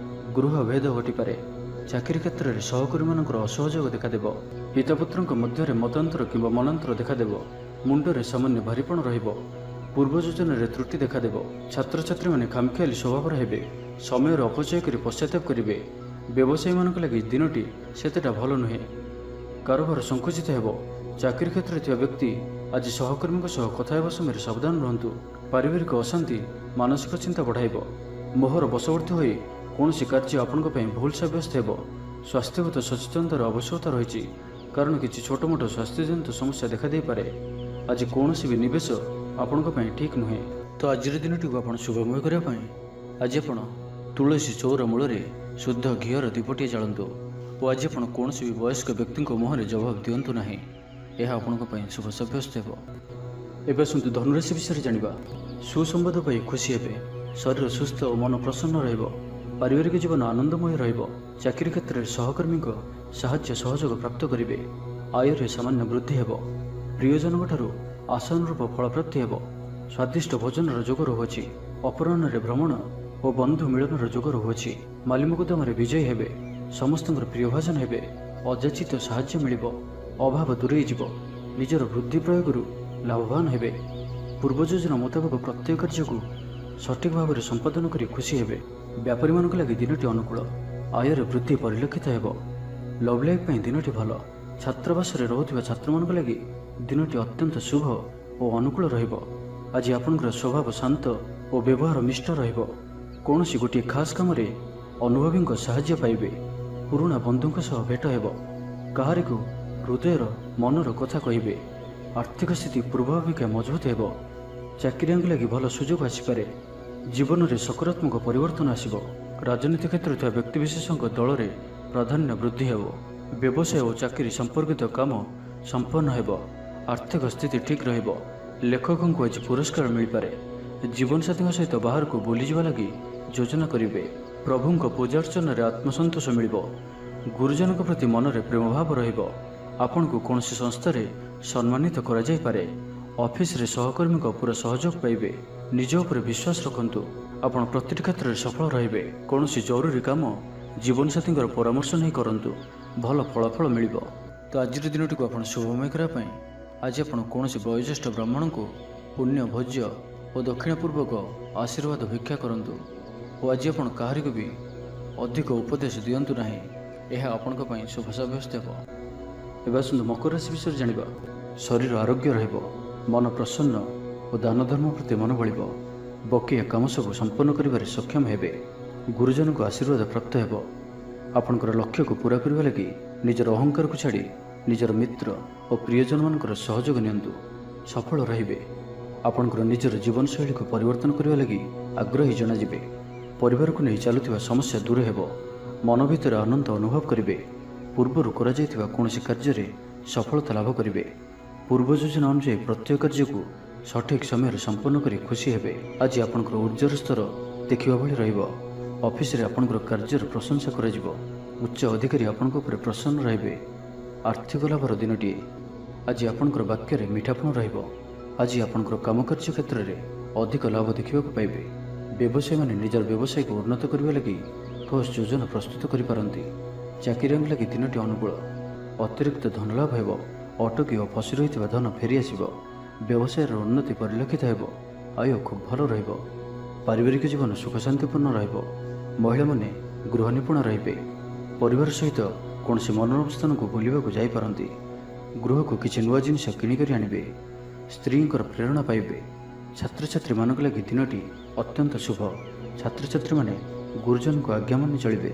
A: ଗୃହ ଭେଦ ଘଟିପାରେ। ଚାକିରି କ୍ଷେତ୍ରରେ ସହକର୍ମୀମାନଙ୍କର ଅସହଯୋଗ ଦେଖାଦେବ। ପିତାପୁତ୍ରଙ୍କ ମଧ୍ୟରେ ମତାନ୍ତର କିମ୍ବା ମନାନ୍ତର ଦେଖାଦେବ। ମୁଣ୍ଡରେ ସାମାନ୍ୟ ଭାରିପଣ ରହିବ। ପୂର୍ବ ଯୋଜନାରେ ତ୍ରୁଟି ଦେଖାଦେବ। ଛାତ୍ରଛାତ୍ରୀମାନେ ଖାମଖିଆଲି ସ୍ୱଭାବର ହେବେ। ସମୟର ଅପଚୟ କରି ପଶ୍ଚାତାପ କରିବେ। ବ୍ୟବସାୟୀମାନଙ୍କ ଲାଗି ଦିନଟି ସେତେଟା ଭଲ ନୁହେଁ। କାରବାର ସଂକୁଚିତ ହେବ। ଚାକିରି କ୍ଷେତ୍ରରେ ଥିବା ବ୍ୟକ୍ତି ଆଜି ସହକର୍ମୀଙ୍କ ସହ କଥା ହେବା ସମୟରେ ସାବଧାନ ରୁହନ୍ତୁ। ପାରିବାରିକ ଅଶାନ୍ତି ମାନସିକ ଚିନ୍ତା ବଢ଼ାଇବ। ମୋହର ବଶବର୍ତ୍ତୀ ହୋଇ କୌଣସି କାର୍ଯ୍ୟ ଆପଣଙ୍କ ପାଇଁ ଭୁଲ ସାବ୍ୟସ୍ତ ହେବ। ସ୍ୱାସ୍ଥ୍ୟଗତ ସଚେତନତାର ଆବଶ୍ୟକତା ରହିଛି, କାରଣ କିଛି ଛୋଟମୋଟ ସ୍ୱାସ୍ଥ୍ୟଜନିତ ସମସ୍ୟା ଦେଖାଦେଇପାରେ। ଆଜି କୌଣସି ବି ନିବେଶ ଆପଣଙ୍କ ପାଇଁ ଠିକ୍ ନୁହେଁ। ତ ଆଜିର ଦିନଟିକୁ ଆପଣ ଶୁଭମୟ କରିବା ପାଇଁ ଆଜି ଆପଣ ତୁଳସୀ ଚଉରା ମୂଳରେ ଶୁଦ୍ଧ ଘିଅର ଦୀପଟିଏ ଜାଳନ୍ତୁ ଓ ଆଜି ଆପଣ କୌଣସି ବି ବୟସ୍କ ବ୍ୟକ୍ତିଙ୍କ ମୁହଁରେ ଜବାବ ଦିଅନ୍ତୁ ନାହିଁ। ଏହା ଆପଣଙ୍କ ପାଇଁ ଶୁଭ ସାବ୍ୟସ୍ତ ହେବ। ଏବେ ଆସନ୍ତୁ ଧନୁରାଶି ବିଷୟରେ ଜାଣିବା। ସୁସମ୍ବାଦ ପାଇ ଖୁସି ହେବେ। ଶରୀର ସୁସ୍ଥ ଓ ମନ ପ୍ରସନ୍ନ ରହିବ। ପାରିବାରିକ ଜୀବନ ଆନନ୍ଦମୟ ରହିବ। ଚାକିରି କ୍ଷେତ୍ରରେ ସହକର୍ମୀଙ୍କ ସାହାଯ୍ୟ ସହଯୋଗ ପ୍ରାପ୍ତ କରିବେ। ଆୟରେ ସାମାନ୍ୟ ବୃଦ୍ଧି ହେବ। ପ୍ରିୟଜନଙ୍କଠାରୁ ଆଶାନୁରୂପ ଫଳପ୍ରାପ୍ତି ହେବ। ସ୍ୱାଦିଷ୍ଟ ଭୋଜନର ଯୋଗ ରହୁଅଛି। ଅପରାହ୍ନରେ ଭ୍ରମଣ ଓ ବନ୍ଧୁ ମିଳନର ଯୋଗ ରହୁଅଛି। ମାଲିମୁକଦ୍ଦମାରେ ବିଜୟୀ ହେବେ। ସମସ୍ତଙ୍କର ପ୍ରିୟଭାଜନ ହେବେ। ଅଯାଚିତ ସାହାଯ୍ୟ ମିଳିବ। ଅଭାବ ଦୂରେଇ ଯିବ। ନିଜର ବୁଦ୍ଧି ପ୍ରୟୋଗରୁ ଲାଭବାନ ହେବେ। ପୂର୍ବ ଯୋଜନା ମୁତାବକ ପ୍ରତ୍ୟେକ କାର୍ଯ୍ୟକୁ ସଠିକ୍ ଭାବରେ ସମ୍ପାଦନ କରି ଖୁସି ହେବେ। ବ୍ୟାପାରୀମାନଙ୍କ ଲାଗି ଦିନଟି ଅନୁକୂଳ। ଆୟରେ ବୃଦ୍ଧି ପରିଲକ୍ଷିତ ହେବ। ଲଭ୍ ଲାଇଫ୍ ପାଇଁ ଦିନଟି ଭଲ। ଛାତ୍ରାବାସରେ ରହୁଥିବା ଛାତ୍ରମାନଙ୍କ ଲାଗି ଦିନଟି ଅତ୍ୟନ୍ତ ଶୁଭ ଓ ଅନୁକୂଳ ରହିବ। ଆଜି ଆପଣଙ୍କର ସ୍ୱଭାବ ଶାନ୍ତ ଓ ବ୍ୟବହାର ମିଷ୍ଟ ରହିବ। କୌଣସି ଗୋଟିଏ ଖାସ୍ କାମରେ ଅନୁଭବୀଙ୍କ ସାହାଯ୍ୟ ପାଇବେ। ପୁରୁଣା ବନ୍ଧୁଙ୍କ ସହ ଭେଟ ହେବ। କାହାରିକୁ ହୃଦୟର ମନର କଥା କହିବେ। ଆର୍ଥିକ ସ୍ଥିତି ପୂର୍ବ ଅପେକ୍ଷା ମଜବୁତ ହେବ। ଚାକିରିଆଙ୍କ ଲାଗି ଭଲ ସୁଯୋଗ ଆସିପାରେ। ଜୀବନରେ ସକାରାତ୍ମକ ପରିବର୍ତ୍ତନ ଆସିବ। ରାଜନୀତି କ୍ଷେତ୍ରରେ ଥିବା ବ୍ୟକ୍ତିବିଶେଷଙ୍କ ଦଳରେ ପ୍ରାଧାନ୍ୟ ବୃଦ୍ଧି ହେବ। ବ୍ୟବସାୟ ଓ ଚାକିରି ସମ୍ପର୍କିତ କାମ ସମ୍ପନ୍ନ ହେବ। ଆର୍ଥିକ ସ୍ଥିତି ଠିକ୍ ରହିବ। ଲେଖକଙ୍କୁ ଆଜି ପୁରସ୍କାର ମିଳିପାରେ। ଜୀବନସାଥୀଙ୍କ ସହିତ ବାହାରକୁ ବୁଲିଯିବା ଲାଗି ଯୋଜନା କରିବେ। ପ୍ରଭୁଙ୍କ ପୂଜାର୍ଚ୍ଚନାରେ ଆତ୍ମସନ୍ତୋଷ ମିଳିବ। ଗୁରୁଜନଙ୍କ ପ୍ରତି ମନରେ ପ୍ରେମଭାବ ରହିବ। ଆପଣଙ୍କୁ କୌଣସି ସଂସ୍ଥାରେ ସମ୍ମାନିତ କରାଯାଇପାରେ। ଅଫିସରେ ସହକର୍ମୀଙ୍କ ପୁରା ସହଯୋଗ ପାଇବେ। ନିଜ ଉପରେ ବିଶ୍ୱାସ ରଖନ୍ତୁ। ଆପଣ ପ୍ରତିଟି କ୍ଷେତ୍ରରେ ସଫଳ ରହିବେ। କୌଣସି ଜରୁରୀ କାମ ଜୀବନସାଥୀଙ୍କର ପରାମର୍ଶ ନେଇ କରନ୍ତୁ। ଭଲ ଫଳାଫଳ ମିଳିବ। ତ ଆଜିର ଦିନଟିକୁ ଆପଣ ଶୁଭମୟ କରିବା ପାଇଁ ଆଜି ଆପଣ କୌଣସି ବୟୋଜ୍ୟେଷ୍ଠ ବ୍ରାହ୍ମଣଙ୍କୁ ପୁଣ୍ୟ ଭୋଜ୍ୟ ଓ ଦକ୍ଷିଣପୂର୍ବକ ଆଶୀର୍ବାଦ ଭିକ୍ଷା କରନ୍ତୁ ଓ ଆଜି ଆପଣ କାହାରିକୁ ବି ଅଧିକ ଉପଦେଶ ଦିଅନ୍ତୁ ନାହିଁ। ଏହା ଆପଣଙ୍କ ପାଇଁ ଶୁଭ ସାବ୍ୟସ୍ତ ହେବ। ଏବେ ଆସନ୍ତୁ ମକର ରାଶି ବିଷୟରେ ଜାଣିବା। ଶରୀର ଆରୋଗ୍ୟ ରହିବ। ମନ ପ୍ରସନ୍ନ ଓ ଦାନ ଧର୍ମ ପ୍ରତି ମନ ବଳିବ। ବକେୟା କାମ ସବୁ ସମ୍ପନ୍ନ କରିବାରେ ସକ୍ଷମ ହେବେ। ଗୁରୁଜନଙ୍କ ଆଶୀର୍ବାଦ ପ୍ରାପ୍ତ ହେବ। ଆପଣଙ୍କର ଲକ୍ଷ୍ୟକୁ ପୂରା କରିବା ଲାଗି ନିଜର ଅହଙ୍କାରକୁ ଛାଡ଼ି ନିଜର ମିତ୍ର ଓ ପ୍ରିୟଜନମାନଙ୍କର ସହଯୋଗ ନିଅନ୍ତୁ। ସଫଳ ରହିବେ। ଆପଣଙ୍କର ନିଜର ଜୀବନଶୈଳୀକୁ ପରିବର୍ତ୍ତନ କରିବା ଲାଗି ଆଗ୍ରହୀ ଜଣାଯିବେ। ପରିବାରକୁ ନେଇ ଚାଲୁଥିବା ସମସ୍ୟା ଦୂର ହେବ। ମନ ଭିତରେ ଆନନ୍ଦ ଅନୁଭବ କରିବେ। ପୂର୍ବରୁ କରାଯାଇଥିବା କୌଣସି କାର୍ଯ୍ୟରେ ସଫଳତା ଲାଭ କରିବେ। ପୂର୍ବ ଯୋଜନା ଅନୁଯାୟୀ ପ୍ରତ୍ୟେକ କାର୍ଯ୍ୟକୁ ସଠିକ୍ ସମୟରେ ସମ୍ପନ୍ନ କରି ଖୁସି ହେବେ। ଆଜି ଆପଣଙ୍କର ଉର୍ଜ୍ଜାର ସ୍ତର ଦେଖିବା ଭଳି ରହିବ। ଅଫିସରେ ଆପଣଙ୍କର କାର୍ଯ୍ୟର ପ୍ରଶଂସା କରାଯିବ। ଉଚ୍ଚ ଅଧିକାରୀ ଆପଣଙ୍କ ଉପରେ ପ୍ରସନ୍ନ ରହିବେ। ଆର୍ଥିକ ଲାଭର ଦିନଟିଏ। ଆଜି ଆପଣଙ୍କର ବାକ୍ୟରେ ମିଠାପଣ ରହିବ। ଆଜି ଆପଣଙ୍କର କାମକାର୍ଯ୍ୟ କ୍ଷେତ୍ରରେ ଅଧିକ ଲାଭ ଦେଖିବାକୁ ପାଇବେ। ବ୍ୟବସାୟୀମାନେ ନିଜର ବ୍ୟବସାୟକୁ ଉନ୍ନତ କରିବା ଲାଗି ଠୋସ୍ ଯୋଜନା ପ୍ରସ୍ତୁତ କରିପାରନ୍ତି। ଚାକିରିଆଙ୍କ ଲାଗି ଦିନଟି ଅନୁକୂଳ। ଅତିରିକ୍ତ ଧନଲାଭ ହେବ। ଅଟକି ଓ ଫସି ରହିଥିବା ଧନ ଫେରିଆସିବ। ବ୍ୟବସାୟର ଉନ୍ନତି ପରିଲକ୍ଷିତ ହେବ। ଆୟ ଖୁବ୍ ଭଲ ରହିବ। ପାରିବାରିକ ଜୀବନ ସୁଖଶାନ୍ତିପୂର୍ଣ୍ଣ ରହିବ। ମହିଳାମାନେ ଗୃହ ନିପୁଣ ରହିବେ। ପରିବାର ସହିତ କୌଣସି ମନୋରମ ସ୍ଥାନକୁ ବୁଲିବାକୁ ଯାଇପାରନ୍ତି। ଗୃହକୁ କିଛି ନୂଆ ଜିନିଷ କିଣିକରି ଆଣିବେ। ସ୍ତ୍ରୀଙ୍କର ପ୍ରେରଣା ପାଇବେ। ଛାତ୍ରଛାତ୍ରୀମାନଙ୍କ ଲାଗି ଦିନଟି ଅତ୍ୟନ୍ତ ଶୁଭ। ଛାତ୍ରଛାତ୍ରୀମାନେ ଗୁରୁଜନଙ୍କ ଆଜ୍ଞା ମାନି ଚଳିବେ।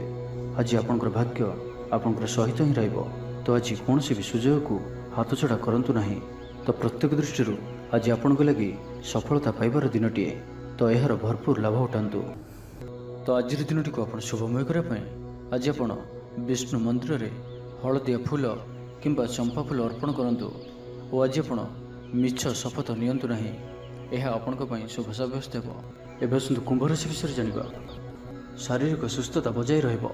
A: ଆଜି ଆପଣଙ୍କର ଭାଗ୍ୟ ଆପଣଙ୍କର ସହିତ ହିଁ ରହିବ। ତ ଆଜି କୌଣସି ବି ସୁଯୋଗକୁ ହାତଛଡ଼ା କରନ୍ତୁ ନାହିଁ। ତ ପ୍ରତ୍ୟେକ ଦୃଷ୍ଟିରୁ ଆଜି ଆପଣଙ୍କ ଲାଗି ସଫଳତା ପାଇବାର ଦିନଟିଏ। ତ ଏହାର ଭରପୁର ଲାଭ ଉଠାନ୍ତୁ। ତ ଆଜିର ଦିନଟିକୁ ଆପଣ ଶୁଭମୟ କରିବା ପାଇଁ ଆଜି ଆପଣ ବିଷ୍ଣୁ ମନ୍ଦିରରେ ହଳଦିଆ ଫୁଲ କିମ୍ବା ଚମ୍ପା ଫୁଲ ଅର୍ପଣ କରନ୍ତୁ ଓ ଆଜି ଆପଣ ମିଛ ଶପଥ ନିଅନ୍ତୁ ନାହିଁ, ଏହା ଆପଣଙ୍କ ପାଇଁ ଶୁଭ ସାବ୍ୟସ୍ତ ହେବ। ଏବେ ଆସନ୍ତୁ କୁମ୍ଭ ରାଶି ବିଷୟରେ ଜାଣିବା। ଶାରୀରିକ ସୁସ୍ଥତା ବଜାୟ ରହିବ,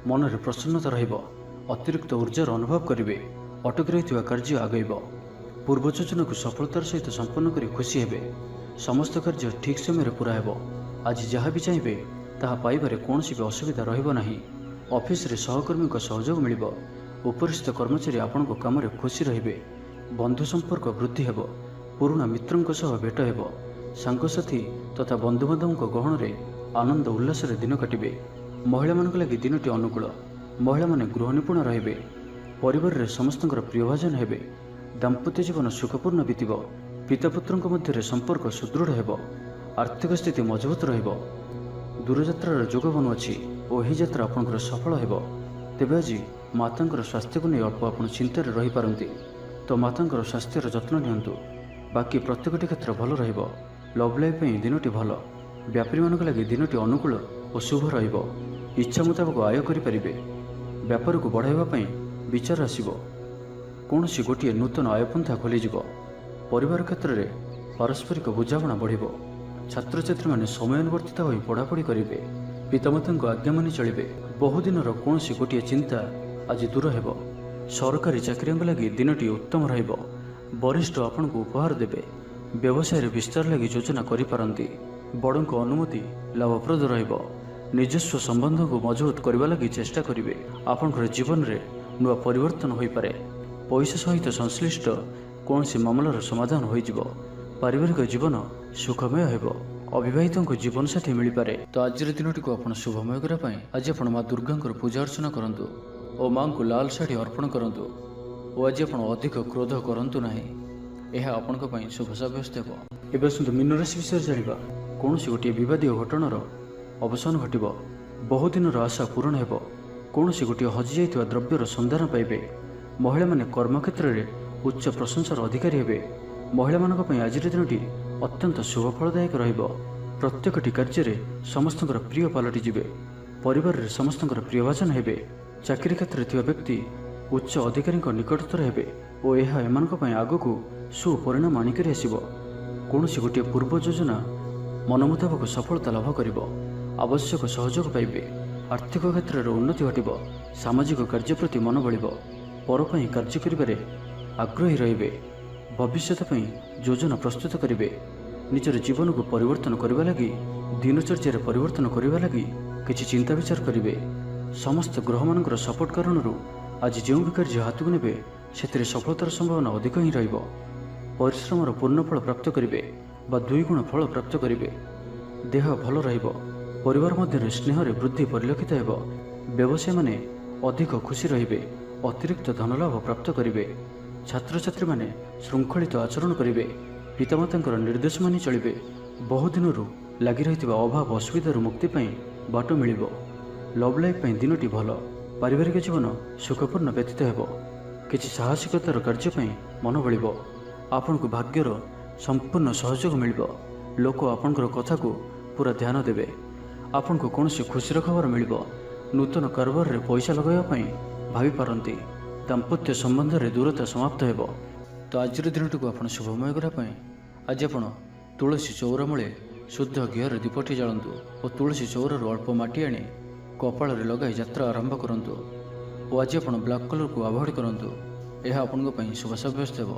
A: ମନରେ ପ୍ରସନ୍ନତା ରହିବ, ଅତିରିକ୍ତ ଉର୍ଜାର ଅନୁଭବ କରିବେ, ଅଟକି ରହିଥିବା କାର୍ଯ୍ୟ ଆଗେଇବ, ପୂର୍ବ ଯୋଜନାକୁ ସଫଳତାର ସହିତ ସମ୍ପନ୍ନ କରି ଖୁସି ହେବେ, ସମସ୍ତ କାର୍ଯ୍ୟ ଠିକ୍ ସମୟରେ ପୂରା ହେବ। ଆଜି ଯାହା ବି ଚାହିଁବେ ତାହା ପାଇବାରେ କୌଣସି ବି ଅସୁବିଧା ରହିବ ନାହିଁ। ଅଫିସରେ ସହକର୍ମୀଙ୍କ ସହଯୋଗ ମିଳିବ, ଉପରିସ୍ଥ କର୍ମଚାରୀ ଆପଣଙ୍କ କାମରେ ଖୁସି ରହିବେ, ବନ୍ଧୁ ସମ୍ପର୍କ ବୃଦ୍ଧି ହେବ, ପୁରୁଣା ମିତ୍ରଙ୍କ ସହ ଭେଟ ହେବ, ସାଙ୍ଗସାଥି ତଥା ବନ୍ଧୁବାନ୍ଧବଙ୍କ ଗହଣରେ ଆନନ୍ଦ ଉଲ୍ଲାସରେ ଦିନ କାଟିବେ। ମହିଳାମାନଙ୍କ ଲାଗି ଦିନଟି ଅନୁକୂଳ, ମହିଳାମାନେ ଗୃହ ନିପୁଣ ରହିବେ, ପରିବାରରେ ସମସ୍ତଙ୍କର ପ୍ରିୟଭାଜନ ହେବେ, ଦାମ୍ପତ୍ୟ ଜୀବନ ସୁଖପୂର୍ଣ୍ଣ ବିତିବ, ପିତାପୁତ୍ରଙ୍କ ମଧ୍ୟରେ ସମ୍ପର୍କ ସୁଦୃଢ଼ ହେବ, ଆର୍ଥିକ ସ୍ଥିତି ମଜବୁତ ରହିବ, ଦୂରଯାତ୍ରାର ଯୋଗ ବନୁଅଛି ଓ ଏହି ଯାତ୍ରା ଆପଣଙ୍କର ସଫଳ ହେବ। ତେବେ ଆଜି ମାତାଙ୍କର ସ୍ୱାସ୍ଥ୍ୟକୁ ନେଇ ଅଳ୍ପ ଆପଣ ଚିନ୍ତାରେ ରହିପାରନ୍ତି, ତ ମାତାଙ୍କର ସ୍ୱାସ୍ଥ୍ୟର ଯତ୍ନ ନିଅନ୍ତୁ। ବାକି ପ୍ରତ୍ୟେକଟି କ୍ଷେତ୍ର ଭଲ ରହିବ। ଲଭ୍ ଲାଇଫ୍ ପାଇଁ ଦିନଟି ଭଲ, ବ୍ୟାପାରୀମାନଙ୍କ ଲାଗି ଦିନଟି ଅନୁକୂଳ ଓ ଶୁଭ ରହିବ। ଇଚ୍ଛା ମୁତାବକ ଆୟ କରିପାରିବେ, ବ୍ୟାପାରକୁ ବଢ଼ାଇବା ପାଇଁ ବିଚାର ଆସିବ, କୌଣସି ଗୋଟିଏ ନୂତନ ଆୟପନ୍ଥା ଖୋଲିଯିବ, ପରିବାର କ୍ଷେତ୍ରରେ ପାରସ୍ପରିକ ବୁଝାମଣା ବଢ଼ିବ, ଛାତ୍ରଛାତ୍ରୀମାନେ ସମୟାନୁବର୍ତ୍ତିତ ହୋଇ ପଢ଼ାପଢ଼ି କରିବେ, ପିତାମାତାଙ୍କ ଆଜ୍ଞା ମାନି ଚଳିବେ, ବହୁଦିନର କୌଣସି ଗୋଟିଏ ଚିନ୍ତା ଆଜି ଦୂର ହେବ, ସରକାରୀ ଚାକିରିଆଙ୍କ ଲାଗି ଦିନଟି ଉତ୍ତମ ରହିବ, ବରିଷ୍ଠ ଆପଣଙ୍କୁ ଉପହାର ଦେବେ, ବ୍ୟବସାୟରେ ବିସ୍ତାର ଲାଗି ଯୋଜନା କରିପାରନ୍ତି, ବଡ଼ଙ୍କ ଅନୁମତି ଲାଭପ୍ରଦ ରହିବ, ନିଜସ୍ୱ ସମ୍ବନ୍ଧକୁ ମଜବୁତ କରିବା ଲାଗି ଚେଷ୍ଟା କରିବେ, ଆପଣଙ୍କର ଜୀବନରେ ନୂଆ ପରିବର୍ତ୍ତନ ହୋଇପାରେ, ପଇସା ସହିତ ସଂଶ୍ଳିଷ୍ଟ କୌଣସି ମାମଲାର ସମାଧାନ ହୋଇଯିବ, ପାରିବାରିକ ଜୀବନ ସୁଖମୟ ହେବ, ଅବିବାହିତଙ୍କୁ ଜୀବନସାଥୀ ମିଳିପାରେ। ତ ଆଜିର ଦିନଟିକୁ ଆପଣ ଶୁଭମୟ କରିବା ପାଇଁ ଆଜି ଆପଣ ମା ଦୁର୍ଗାଙ୍କର ପୂଜା ଅର୍ଚ୍ଚନା କରନ୍ତୁ ଓ ମାଙ୍କୁ ଲାଲ ଶାଢ଼ୀ ଅର୍ପଣ କରନ୍ତୁ ଓ ଆଜି ଆପଣ ଅଧିକ କ୍ରୋଧ କରନ୍ତୁ ନାହିଁ, ଏହା ଆପଣଙ୍କ ପାଇଁ ଶୁଭ ସାବ୍ୟସ୍ତ ହେବ। ଏବେ ଆସନ୍ତୁ ମୀନ ରାଶି ବିଷୟରେ ଜାଣିବା। କୌଣସି ଗୋଟିଏ ବିବାଦୀୟ ଘଟଣାର ଅବସାନ ଘଟିବ, ବହୁଦିନର ଆଶା ପୂରଣ ହେବ, କୌଣସି ଗୋଟିଏ ହଜିଯାଇଥିବା ଦ୍ରବ୍ୟର ସନ୍ଧାନ ପାଇବେ, ମହିଳାମାନେ କର୍ମକ୍ଷେତ୍ରରେ ଉଚ୍ଚ ପ୍ରଶଂସାର ଅଧିକାରୀ ହେବେ, ମହିଳାମାନଙ୍କ ପାଇଁ ଆଜିର ଦିନଟି ଅତ୍ୟନ୍ତ ଶୁଭ ଫଳଦାୟକ ରହିବ, ପ୍ରତ୍ୟେକଟି କାର୍ଯ୍ୟରେ ସମସ୍ତଙ୍କର ପ୍ରିୟ ପାଲଟିଯିବେ, ପରିବାରରେ ସମସ୍ତଙ୍କର ପ୍ରିୟଭାଜନ ହେବେ, ଚାକିରି କ୍ଷେତ୍ରରେ ଥିବା ବ୍ୟକ୍ତି ଉଚ୍ଚ ଅଧିକାରୀଙ୍କ ନିକଟତର ହେବେ ଓ ଏହା ଏମାନଙ୍କ ପାଇଁ ଆଗକୁ ସୁପରିଣାମ ଆଣିକରି ଆସିବ, କୌଣସି ଗୋଟିଏ ପୂର୍ବ ଯୋଜନା ମନ ମୁତାବକ ସଫଳତା ଲାଭ କରିବ, ଆବଶ୍ୟକ ସହଯୋଗ ପାଇବେ, ଆର୍ଥିକ କ୍ଷେତ୍ରରେ ଉନ୍ନତି ଘଟିବ, ସାମାଜିକ କାର୍ଯ୍ୟ ପ୍ରତି ମନ ବଳିବ, ପର ପାଇଁ କାର୍ଯ୍ୟ କରିବାରେ ଆଗ୍ରହୀ ରହିବେ, ଭବିଷ୍ୟତ ପାଇଁ ଯୋଜନା ପ୍ରସ୍ତୁତ କରିବେ, ନିଜର ଜୀବନକୁ ପରିବର୍ତ୍ତନ କରିବା ଲାଗି, ଦିନଚର୍ଯ୍ୟାରେ ପରିବର୍ତ୍ତନ କରିବା ଲାଗି କିଛି ଚିନ୍ତା ବିଚାର କରିବେ, ସମସ୍ତ ଗ୍ରହମାନଙ୍କର ସପୋର୍ଟ କାରଣରୁ ଆଜି ଯେଉଁ ବି କାର୍ଯ୍ୟ ହାତକୁ ନେବେ ସେଥିରେ ସଫଳତାର ସମ୍ଭାବନା ଅଧିକ ହିଁ ରହିବ, ପରିଶ୍ରମର ପୂର୍ଣ୍ଣ ଫଳ ପ୍ରାପ୍ତ କରିବେ ବା 2 ଗୁଣ ଫଳ ପ୍ରାପ୍ତ କରିବେ, ଦେହ ଭଲ ରହିବ, ପରିବାର ମଧ୍ୟରେ ସ୍ନେହରେ ବୃଦ୍ଧି ପରିଲକ୍ଷିତ ହେବ, ବ୍ୟବସାୟୀମାନେ ଅଧିକ ଖୁସି ରହିବେ, ଅତିରିକ୍ତ ଧନଲାଭ ପ୍ରାପ୍ତ କରିବେ, ଛାତ୍ରଛାତ୍ରୀମାନେ ଶୃଙ୍ଖଳିତ ଆଚରଣ କରିବେ, ପିତାମାତାଙ୍କର ନିର୍ଦ୍ଦେଶ ମାନି ଚଳିବେ, ବହୁଦିନରୁ ଲାଗି ରହିଥିବା ଅଭାବ ଅସୁବିଧାରୁ ମୁକ୍ତି ପାଇଁ ବାଟ ମିଳିବ, ଲଭ୍ ଲାଇଫ୍ ପାଇଁ ଦିନଟି ଭଲ, ପାରିବାରିକ ଜୀବନ ସୁଖପୂର୍ଣ୍ଣ ବ୍ୟତୀତ ହେବ, କିଛି ସାହସିକତାର କାର୍ଯ୍ୟ ପାଇଁ ମନ ବଳିବ, ଆପଣଙ୍କୁ ଭାଗ୍ୟର ସମ୍ପୂର୍ଣ୍ଣ ସହଯୋଗ ମିଳିବ, ଲୋକ ଆପଣଙ୍କର କଥାକୁ ପୁରା ଧ୍ୟାନ ଦେବେ, ଆପଣଙ୍କୁ କୌଣସି ଖୁସିର ଖବର ମିଳିବ, ନୂତନ କାରବାରରେ ପଇସା ଲଗାଇବା ପାଇଁ ଭାବିପାରନ୍ତି, ଦାମ୍ପତ୍ୟ ସମ୍ବନ୍ଧରେ ଦୂରତା ସମାପ୍ତ ହେବ। ତ ଆଜିର ଦିନଟିକୁ ଆପଣ ଶୁଭମୟ କରିବା ପାଇଁ ଆଜି ଆପଣ ତୁଳସୀ ଚଉରା ମୂଳେ ଶୁଦ୍ଧ ଘିଅରେ ଦୀପଟି ଜାଳନ୍ତୁ ଓ ତୁଳସୀ ଚଉରାରୁ ଅଳ୍ପ ମାଟି ଆଣି କପାଳରେ ଲଗାଇ ଯାତ୍ରା ଆରମ୍ଭ କରନ୍ତୁ ଓ ଆଜି ଆପଣ ବ୍ଲାକ୍ କଲର୍କୁ ଆଭଏଡ୍ କରନ୍ତୁ, ଏହା ଆପଣଙ୍କ ପାଇଁ ଶୁଭ ସାବ୍ୟସ୍ତ ହେବ।